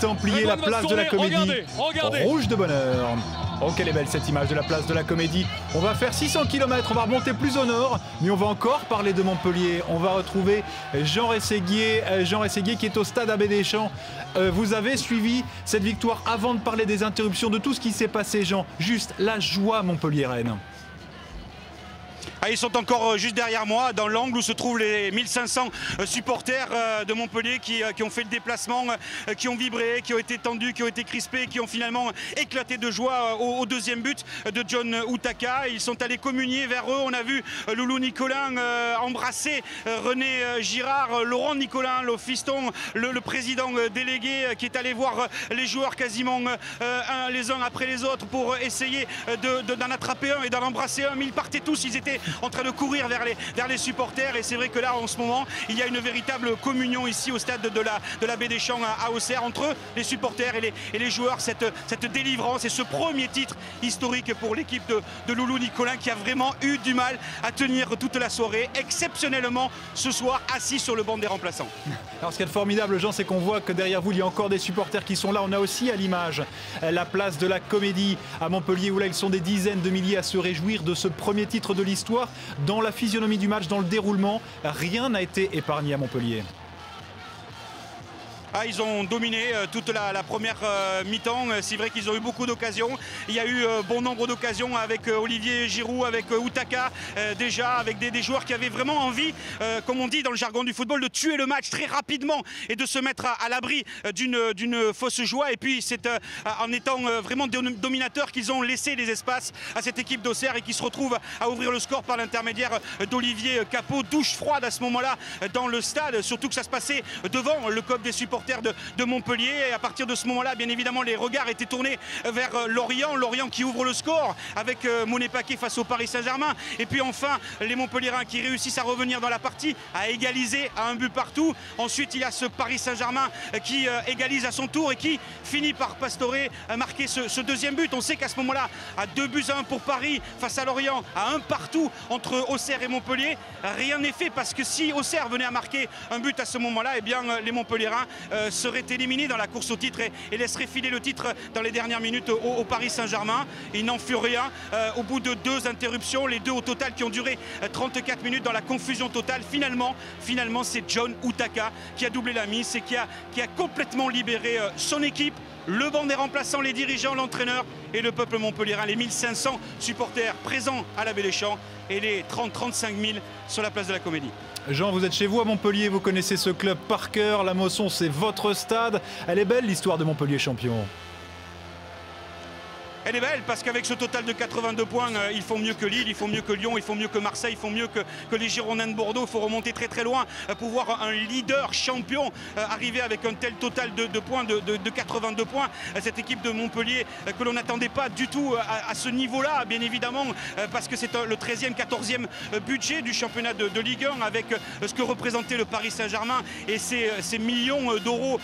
Templiers, la place de la Comédie. Regardez. Rouge de bonheur. Oh, quelle est belle cette image de la place de la Comédie. On va faire 600 km, on va remonter plus au nord, mais on va encore parler de Montpellier. On va retrouver Jean Rességuier qui est au stade Abbé Deschamps. Vous avez suivi cette victoire avant de parler des interruptions, de tout ce qui s'est passé, Jean. Juste la joie montpelliéraine. Ah, ils sont encore juste derrière moi, dans l'angle où se trouvent les 1500 supporters de Montpellier qui ont fait le déplacement, qui ont vibré, qui ont été tendus, qui ont été crispés, qui ont finalement éclaté de joie au deuxième but de John Utaka. Ils sont allés communier vers eux. On a vu Loulou Nicolin embrasser René Girard, Laurent Nicolin, le fiston, le président délégué qui est allé voir les joueurs quasiment les uns après les autres pour essayer d'en attraper un et d'en embrasser un. Mais ils partaient tous, ils étaient en train de courir vers les supporters, et c'est vrai que là en ce moment il y a une véritable communion ici au stade de la Baie des Champs à Auxerre entre les supporters et les joueurs, cette délivrance et ce premier titre historique pour l'équipe de Loulou Nicolin qui a vraiment eu du mal à tenir toute la soirée, exceptionnellement ce soir assis sur le banc des remplaçants. Alors ce qui est formidable, Jean, c'est qu'on voit que derrière vous il y a encore des supporters qui sont là. On a aussi à l'image la place de la Comédie à Montpellier où là ils sont des dizaines de milliers à se réjouir de ce premier titre de l'histoire. Dans la physionomie du match, dans le déroulement, rien n'a été épargné à Montpellier. Ah, ils ont dominé toute la première mi-temps. C'est vrai qu'ils ont eu beaucoup d'occasions. Il y a eu bon nombre d'occasions avec Olivier Giroud, avec Utaka déjà, avec des joueurs qui avaient vraiment envie, comme on dit dans le jargon du football, de tuer le match très rapidement et de se mettre à l'abri d'une fausse joie. Et puis c'est en étant vraiment dominateurs qu'ils ont laissé les espaces à cette équipe d'Auxerre et qui se retrouve à ouvrir le score par l'intermédiaire d'Olivier Capot. Douche froide à ce moment-là dans le stade, surtout que ça se passait devant le COP des supporters de Montpellier, et à partir de ce moment-là, bien évidemment, les regards étaient tournés vers Lorient qui ouvre le score avec Monet Paquet face au Paris Saint-Germain, et puis enfin les Montpelliérains qui réussissent à revenir dans la partie, à égaliser à un but partout. Ensuite il y a ce Paris Saint-Germain qui égalise à son tour et qui finit par Pastore marquer ce deuxième but. On sait qu'à ce moment-là, à 2-1 pour Paris face à Lorient, à 1 partout entre Auxerre et Montpellier, rien n'est fait, parce que si Auxerre venait à marquer un but à ce moment-là, eh bien les Montpelliérains seraient éliminés dans la course au titre et laisseraient filer le titre dans les dernières minutes au Paris Saint-Germain. Il n'en fut rien au bout de 2 interruptions, les 2 au total qui ont duré 34 minutes dans la confusion totale. Finalement c'est John Utaka qui a doublé la mise et qui a complètement libéré son équipe, le banc des remplaçants, les dirigeants, l'entraîneur et le peuple montpelliérain, les 1500 supporters présents à la Baie des Champs et les 30-35 000 sur la place de la Comédie. Jean, vous êtes chez vous à Montpellier, vous connaissez ce club par cœur, la Mosson c'est votre stade. Elle est belle l'histoire de Montpellier champion. Elle est belle parce qu'avec ce total de 82 points, ils font mieux que Lille, ils font mieux que Lyon, ils font mieux que Marseille, ils font mieux que les Girondins de Bordeaux. Il faut remonter très loin pour voir un leader champion arriver avec un tel total de points, de 82 points. Cette équipe de Montpellier que l'on n'attendait pas du tout à ce niveau-là, bien évidemment, parce que c'est le 13e, 14e budget du championnat de Ligue 1 avec ce que représentait le Paris Saint-Germain et ces millions d'euros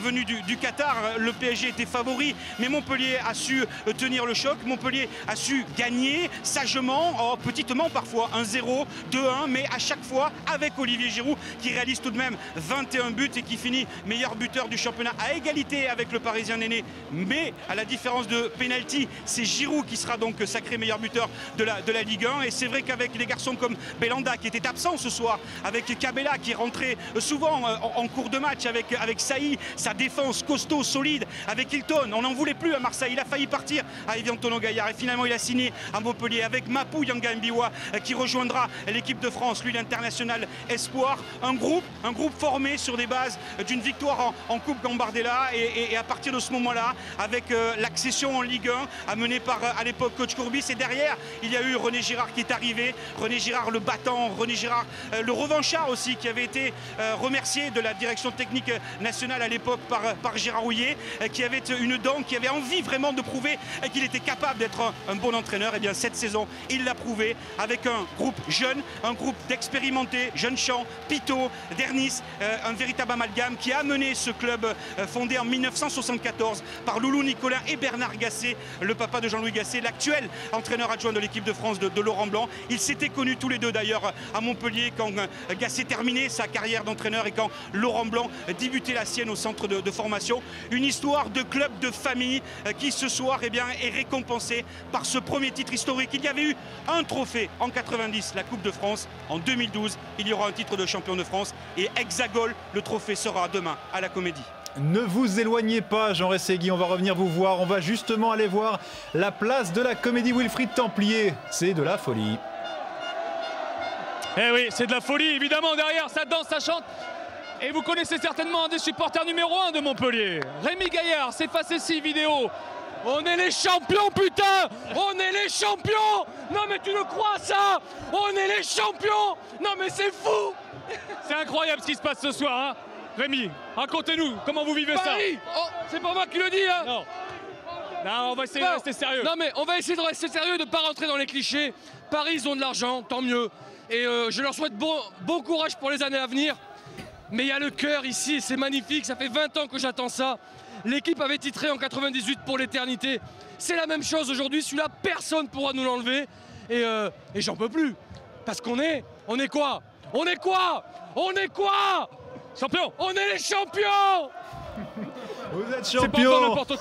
venus du Qatar. Le PSG était favori, mais Montpellier a su tenir le choc. Montpellier a su gagner sagement, petitement parfois, 1-0, 2-1, mais à chaque fois avec Olivier Giroud qui réalise tout de même 21 buts et qui finit meilleur buteur du championnat à égalité avec le Parisien Néné. Mais à la différence de penalty, c'est Giroud qui sera donc sacré meilleur buteur de la Ligue 1. Et c'est vrai qu'avec des garçons comme Belanda qui était absent ce soir, avec Cabella qui rentrait souvent en cours de match, avec Saï, sa défense costaud, solide, avec Hilton, on n'en voulait plus à Marseille, il a failli partir à Evian Tonon Gaillard et finalement il a signé à Montpellier avec Mapou Yanga Mbiwa qui rejoindra l'équipe de France, lui l'international espoir. Un groupe formé sur des bases d'une victoire en Coupe Gambardella et à partir de ce moment-là, avec l'accession en Ligue 1 amenée par à l'époque coach Courbis, et derrière il y a eu René Girard qui est arrivé, René Girard le battant, René Girard le revanchard aussi, qui avait été remercié de la direction technique nationale à l'époque par Gérard Houllier, qui avait une dent, qui avait envie vraiment de prouver et qu'il était capable d'être un bon entraîneur. Et bien cette saison, il l'a prouvé avec un groupe jeune, un groupe d'expérimentés, Jeune-Champ, Pitot, Dernis, un véritable amalgame qui a mené ce club fondé en 1974 par Loulou Nicolin et Bernard Gasset, le papa de Jean-Louis Gasset, l'actuel entraîneur adjoint de l'équipe de France de Laurent Blanc. Ils s'étaient connus tous les deux d'ailleurs à Montpellier quand Gasset terminait sa carrière d'entraîneur et quand Laurent Blanc débutait la sienne au centre de formation. Une histoire de club, de famille qui ce soir est récompensée par ce premier titre historique. Il y avait eu un trophée en 90, la Coupe de France. En 2012, il y aura un titre de champion de France et Hexagol, le trophée sera demain à la Comédie. Ne vous éloignez pas, Jean Rességui, on va revenir vous voir. On va justement aller voir la place de la Comédie Wilfried Templier. C'est de la folie. Eh oui, c'est de la folie, évidemment, derrière, ça danse, ça chante. Et vous connaissez certainement un des supporters numéro 1 de Montpellier. Rémi Gaillard, c'est passé 6 vidéos. On est les champions, putain! On est les champions! Non mais tu le crois ça? On est les champions! Non mais c'est fou! C'est incroyable ce qui se passe ce soir, hein? Rémi, racontez-nous, comment vous vivez Paris. Ça? Oh, c'est pas moi qui le dis, hein? Non. Non, on va essayer de rester sérieux. Non mais on va essayer de rester sérieux et de ne pas rentrer dans les clichés. Paris, ils ont de l'argent, tant mieux. Et je leur souhaite bon courage pour les années à venir. Mais il y a le cœur ici, c'est magnifique, ça fait 20 ans que j'attends ça. L'équipe avait titré en 98 pour l'éternité. C'est la même chose aujourd'hui, celui-là, personne ne pourra nous l'enlever. Et j'en peux plus. Parce qu'on est quoi? On est quoi? On est quoi? Champion! On est les champions! Vous êtes C'est pas champion! n'importe quoi.